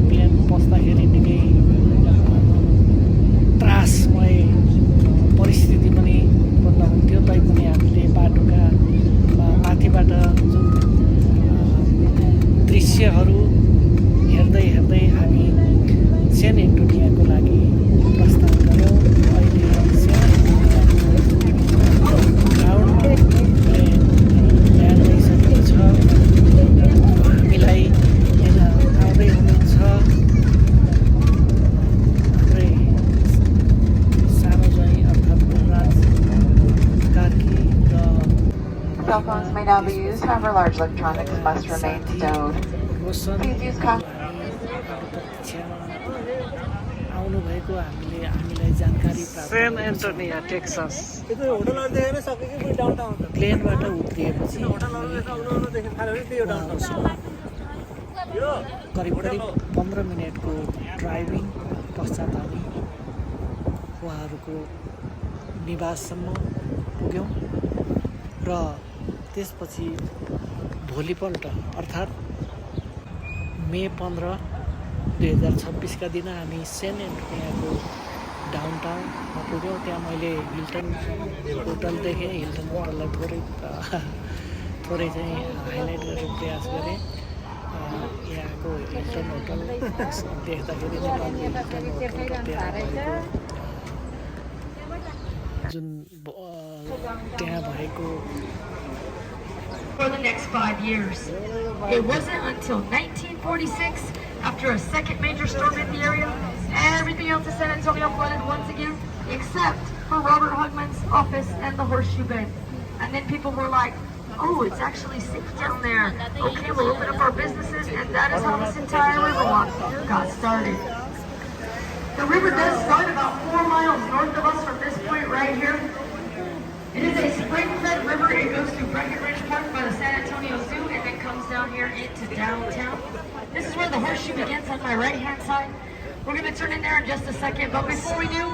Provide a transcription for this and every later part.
Plain पस्दाखेरि निकै त्रासमय परिस्थिति पनि उत्पन्न हुन्थ्यो। तैपनि हामीले बाटोका माथिबाट जुन दृश्यहरू हेर्दै हेर्दै हामी सेन एन्टोनियाको लागि प्रस्थान गऱ्यौँ। अहिले सेन एन्टोनियाको ग्राउन्डले ल्यान्ड भइसकेको छ। हामीलाई हेर्न आउँदै हुनुहुन्छ हाम्रै सानो ज्वाइँ अर्थात् राज कार्की र Cell phones may now be used, however large electronics must remain stowed. Please use caution. आउनुभएको हामीलाई जानकारी प्राप्त सेन एन्टोनिया टेक्सास प्लेनबाट उत्रिएपछि करिब 15 मिनटको ड्राइभिङ पश्चात हामी उहाँहरूको निवाससम्म पुग्यौँ र त्यसपछि भोलिपल्ट अर्थात् मे 15, 2026 दिन हामी सेन एन्टोनियाको डाउनटाउनमा पुग्यौँ। त्यहाँ मैले हिल्टन होटल देखेँ। हिल्टन होटललाई थोरै चाहिँ हाइलाइट गर्ने प्रयास गरेँ। यहाँको हिल्टन होटल देख्दाखेरि नेपालको हिल्टन होटल र त्यहाँ भएको जुन त्यहाँ भएको for the next 5 years. It wasn't until 1946, after a second major storm hit the area, everything else in San Antonio flooded once again, except for Robert Hugman's office and the Horseshoe Bend. And then people were like, oh, it's actually safe down there. Okay, we'll open up our businesses, and that is how this entire Riverwalk got started. The river does start about 4 miles north of us from this point right here. It is a spring-fed river. It goes through Breckenridge Park by the San Antonio Zoo and then comes down here into downtown. This is where the horseshoe begins on my right-hand side. We're going to turn in there in just a second, but before we do,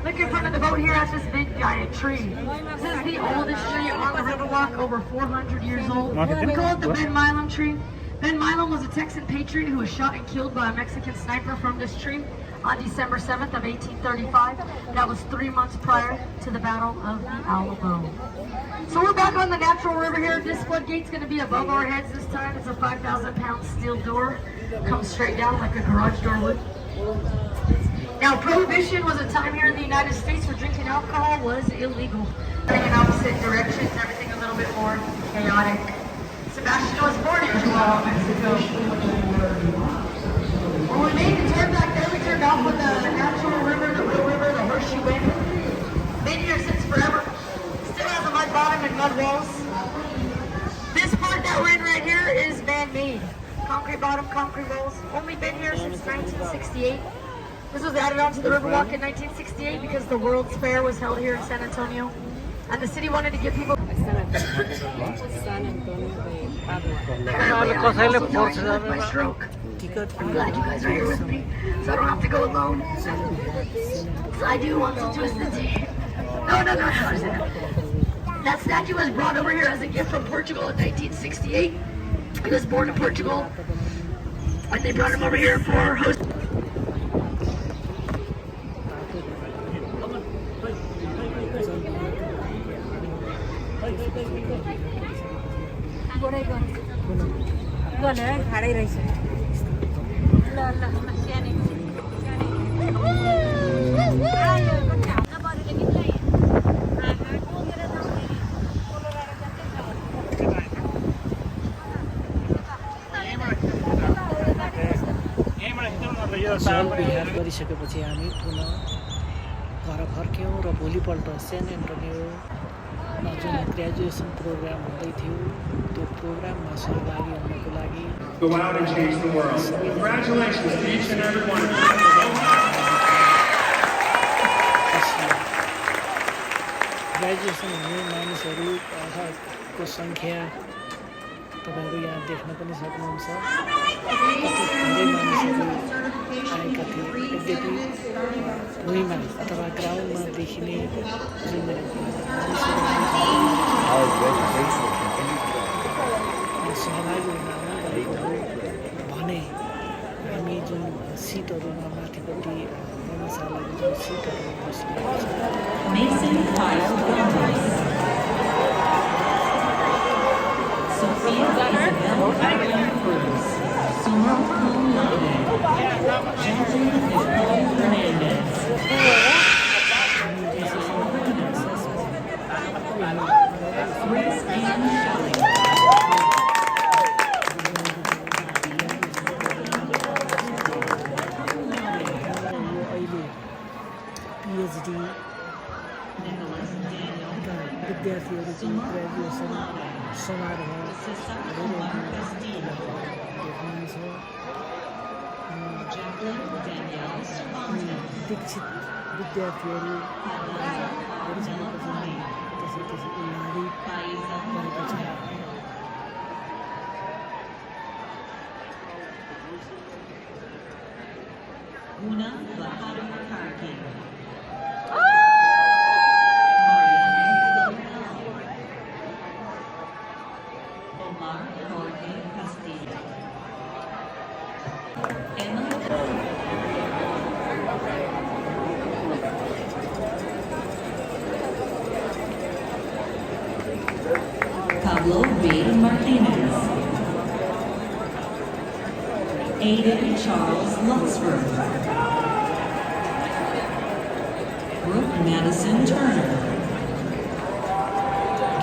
look in front of the boat here at this big giant tree. This is the oldest tree on the Riverwalk, over 400 years old. We call it the Ben Milam tree. Ben Milam was a Texan patriot who was shot and killed by a Mexican sniper from this tree on December 7th of 1835. That was 3 months prior to the Battle of the Alamo. So we're back on the natural river here. This floodgate's going to be above our heads this time. It's a 5,000-pound steel door. Comes straight down like a garage door would. Now, Prohibition was a time here in the United States where drinking alcohol was illegal. In opposite directions, everything a little bit more chaotic. Sebastian was born in Chihuahua, Mexico. When we made the turn back there, we turned off with the natural river, the real river, the Horseshoe Bend. Been here since forever. Still has a mud bottom and mud walls. This part that we're in right here is man-made. Concrete bottom, concrete walls. Only been here since 1968. This was added onto the Riverwalk in 1968 because the World's Fair was held here in San Antonio. And the city wanted to give people... कसैले my stroke. Ticket I'm glad you guys are here with me, so I don't have to go alone. So I do want to twist the tea. No. That statue was brought over here as a gift from Portugal in 1968. He was born in Portugal, and they brought him over here for host. जल विहार गरिसकेपछि हामी पुनः घर फर्क्यौँ र भोलिपल्ट सेन एन्टोनियोमा जुन graduation programme हुँदै थियो त्यो प्रोग्राममा सहभागी हुनको लागि Go out and change the world. Congratulations to each and every one of you. Graduation हुने मानिसहरूको सङ्ख्या तपाईँहरू यहाँ देख्न पनि सक्नुहुन्छ। धेरै मानिसहरू आएका थिए। यद्यपि भुइँमा अथवा ग्राउन्डमा देखिने जुन सहभागी हुन आउनुभएको हो भने हामी जुन सिटहरूमा माथिपट्टि धर्मशालाको जुन सिटहरूमा बसिरहेको छ Mason Kyle Gomez. Sophia Isabel Caroline Cruz. Summa cum laude. Jacqueline Nicole Hernandez. Chris Ann Shelley. PhD का विद्यार्थीहरूको ग्रेजुएसन समारोह देख्नुहुन्छ दीक्षित विद्यार्थीहरू त्यसै उनीहरू गरेका छन् Una Bahadur Karki. Omar Jorge Castillo. Emma Pablo B. Martinez. Aiden Charles Luxford. Brooke Madison Turner.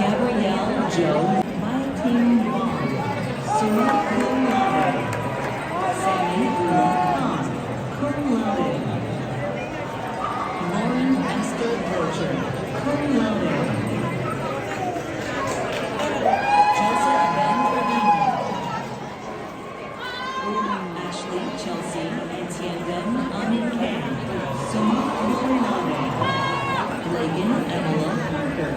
Gabrielle Joe Maiting Bond. Summa cum laude. Sammy Ula Khan. Cum laude. Lauren Esther Brocher. Cum laude. Joseph Ben Trevino. Ashley Chelsea Etienne Amin Kang. Summa cum laude. Lagan Emila Parker.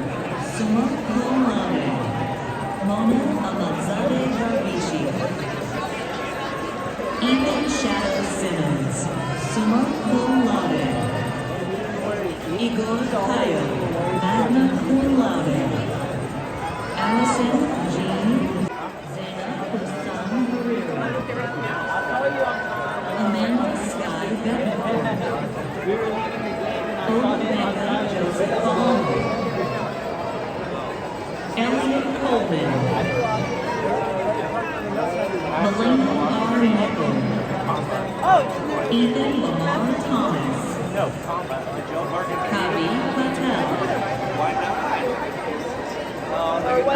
Summa cum laude. Mona Ahmadzadeh Darvishi. Ethan Shadow Simmons. Summa cum laude. Igor Kayo. Magna cum laude. Allison Jean Zena Hussan Herrera. Amanda Sky Betancourt. Omega Joseph Palmer. Elliot Coleman. Melina R. Nickel. Ethan Lamar Thomas. Kavi Patel.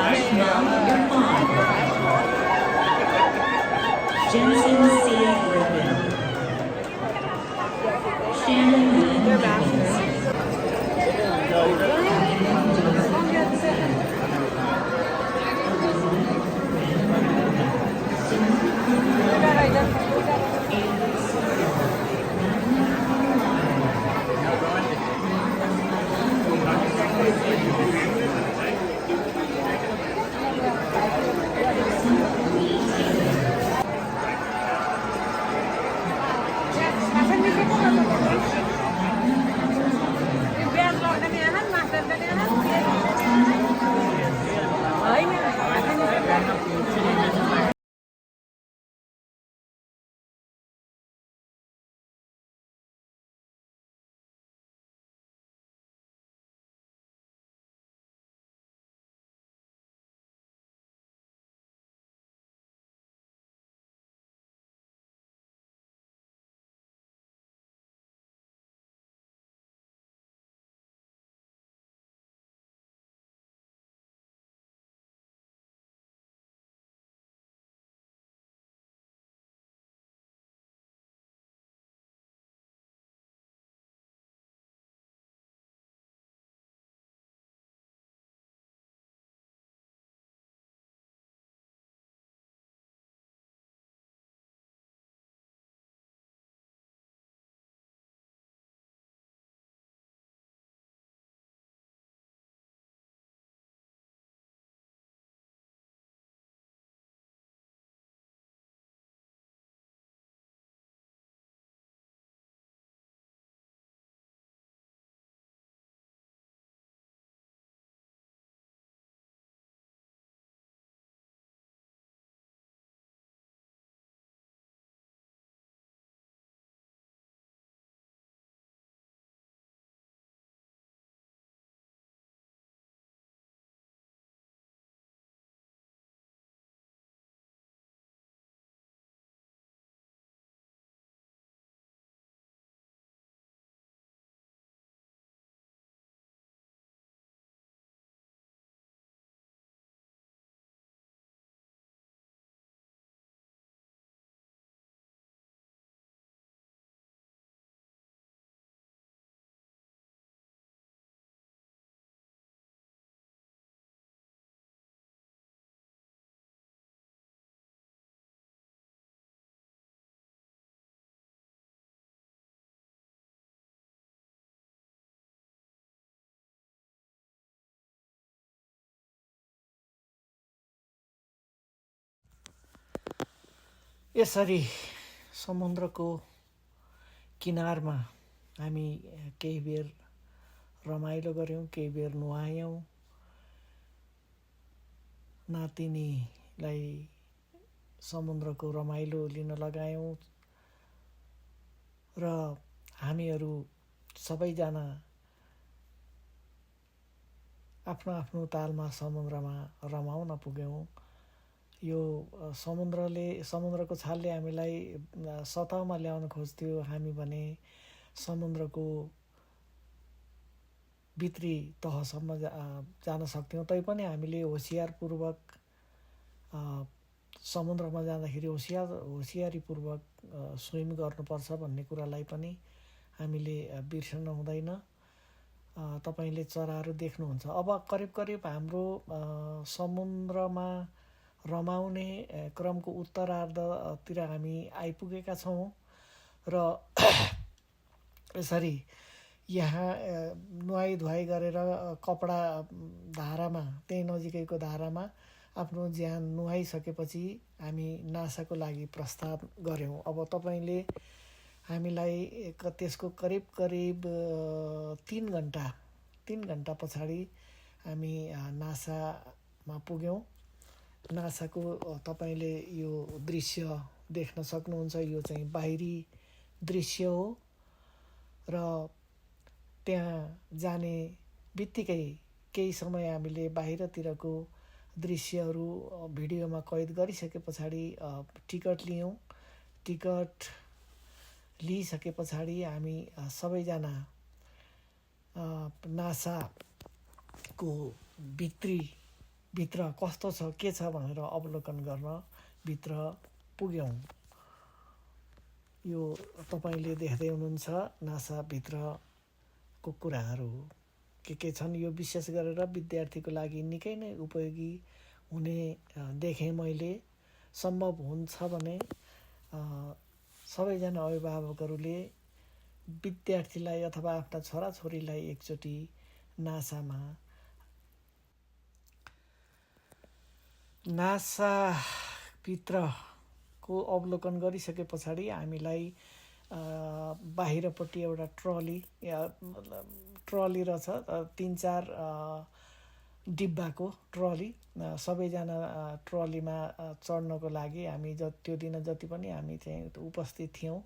Ashma Irfan. Jensen Sia Griffin. Shannon Lynn Nichols. यसरी समुद्रको किनारमा हामी केही बेर रमाइलो गऱ्यौँ, केही बेर नुहायौँ, नातिनीलाई समुद्रको रमाइलो लिन लगायौँ र हामीहरू सबैजना आफ्नो आफ्नो तालमा समुद्रमा रमाउन पुग्यौँ। यो समुद्रको छालले हामीलाई सतहमा ल्याउन खोज्थ्यो, हामी भने समुद्रको भित्री तहसम्म जान सक्थ्यौँ। तैपनि हामीले होसियारपूर्वक समुद्रमा जाँदाखेरि होसियारीपूर्वक स्विम गर्नुपर्छ भन्ने कुरालाई पनि हामीले बिर्सनु हुँदैन। तपाईले चराहरू देख्नुहुन्छ। अब करिब हाम्रो समुद्रमा रमाउने क्रमको उत्तरार्धतिर हामी आइपुगेका छौँ र यसरी यहाँ नुहाई धुवाई गरेर कपडा धारामा, त्यही नजिकैको धारामा आफ्नो ज्यान नुहाइसकेपछि हामी नासाको लागि प्रस्थान गऱ्यौँ। अब तपाईँले हामीलाई त्यसको करिब 3 घन्टा पछाडि हामी नासामा पुग्यौँ। नासाको तपाईँले यो दृश्य देख्न सक्नुहुन्छ। यो चाहिँ बाहिरी दृश्य हो र त्यहाँ जाने बित्तिकै केही समय हामीले बाहिरतिरको दृश्यहरू भिडियोमा कैद गरिसके पछाडि टिकट लियौँ। टिकट लिइसके पछाडि हामी सबैजना नासाको भित्र कस्तो छ, के छ भनेर अवलोकन गर्न भित्र पुग्यौँ। यो तपाईँले देख्दै हुनुहुन्छ नासाभित्रको कुराहरू के छन्। यो विशेष गरेर विद्यार्थीको लागि निकै नै उपयोगी हुने देखेँ मैले। सम्भव हुन्छ भने सबैजना अभिभावकहरूले विद्यार्थीलाई अथवा आफ्ना छोराछोरीलाई एकचोटि नासाभित्रको अवलोकन गरिसके पछाडि हामीलाई बाहिरपट्टि एउटा ट्रली रहेछ, 3-4 डिब्बाको ट्रली। सबैजना ट्रलीमा चढ्नको लागि हामी त्यो दिन जति पनि हामी चाहिँ उपस्थित थियौँ,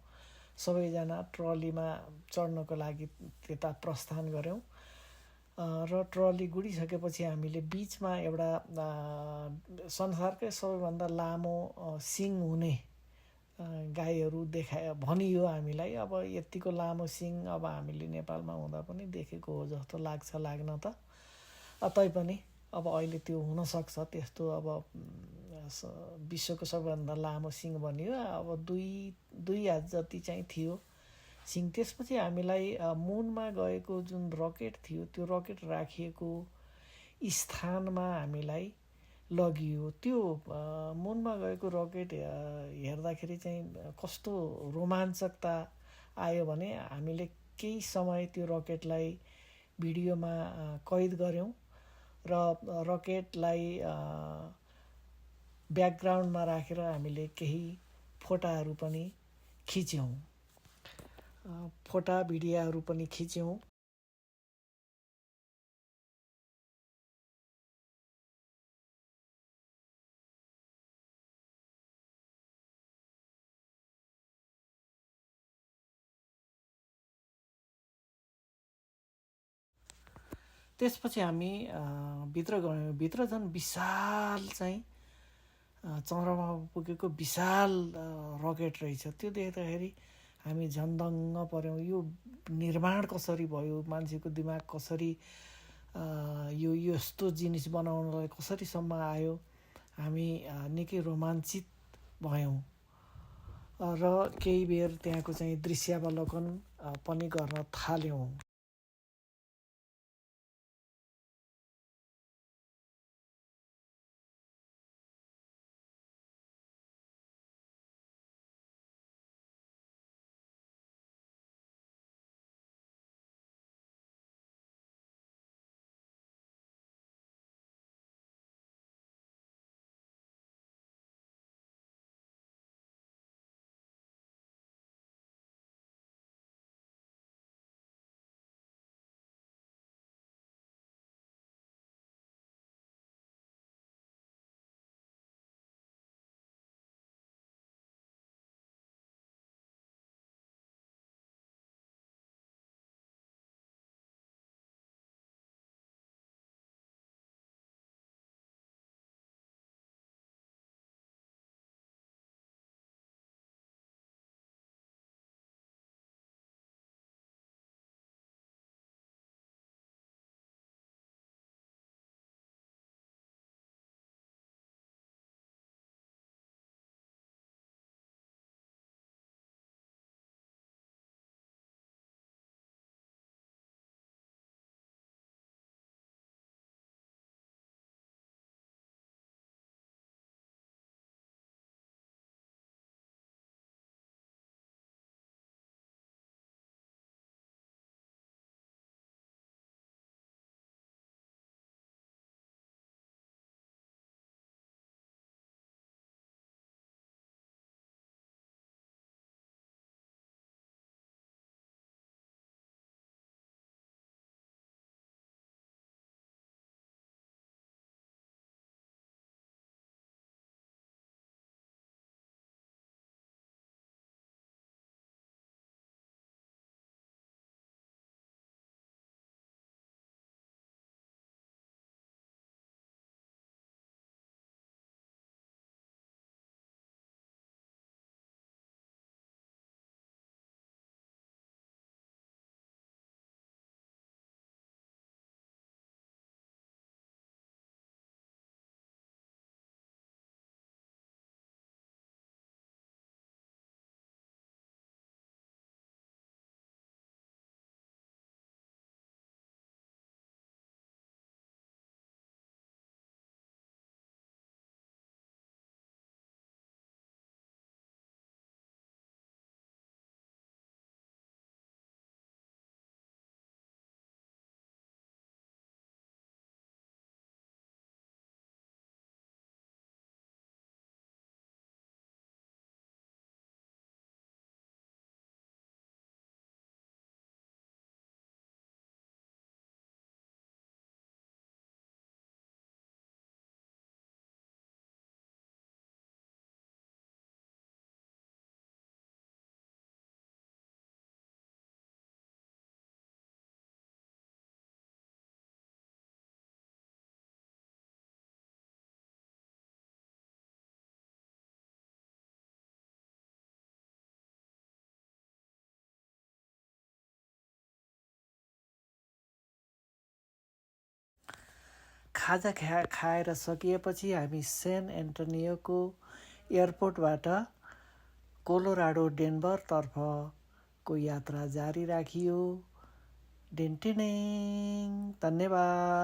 सबैजना ट्रलीमा चढ्नको लागि त्यता प्रस्थान गऱ्यौँ। र ट्रली गुडिसकेपछि हामीले बिचमा एउटा संसारकै सबैभन्दा लामो सिङ हुने गाईहरू भनियो हामीलाई। अब यतिको लामो सिङ अब हामीले नेपालमा हुँदा पनि देखेको हो जस्तो लाग्न त। तैपनि अब अहिले त्यो हुनसक्छ त्यस्तो। अब विश्वको सबैभन्दा लामो सिङ भनियो। अब 2 हात जति चाहिँ थियो सिङ। त्यसपछि हामीलाई मुनमा गएको जुन रकेट थियो, त्यो रकेट राखिएको स्थानमा हामीलाई लगियो। त्यो मुनमा गएको रकेट हेर्दाखेरि चाहिँ कस्तो रोमाञ्चकता आयो भने हामीले केही समय त्यो रकेटलाई भिडियोमा कैद गऱ्यौँ र रकेटलाई ब्याकग्राउन्डमा राखेर हामीले केही फोटाहरू पनि खिच्यौँ, भिडियोहरू पनि खिच्यौँ। त्यसपछि हामी भित्र गयौँ। भित्र झन् विशाल चाहिँ चन्द्रमा पुगेको विशाल रकेट रहेछ। त्यो देख्दाखेरि हामी झन्दङ्ग पऱ्यौँ। यो निर्माण कसरी भयो, मान्छेको दिमाग कसरी यस्तो जिनिस बनाउनलाई कसरीसम्म आयो, हामी निकै रोमाञ्चित भयौँ र केही बेर त्यहाँको चाहिँ दृश्यावलोकन पनि गर्न थाल्यौँ। खाजा खाएर सकिएपछि हामी सेन एन्टोनियोको एयरपोर्टबाट कोलोराडो डेनभरतर्फको यात्रा जारी राखियो। धन्यवाद।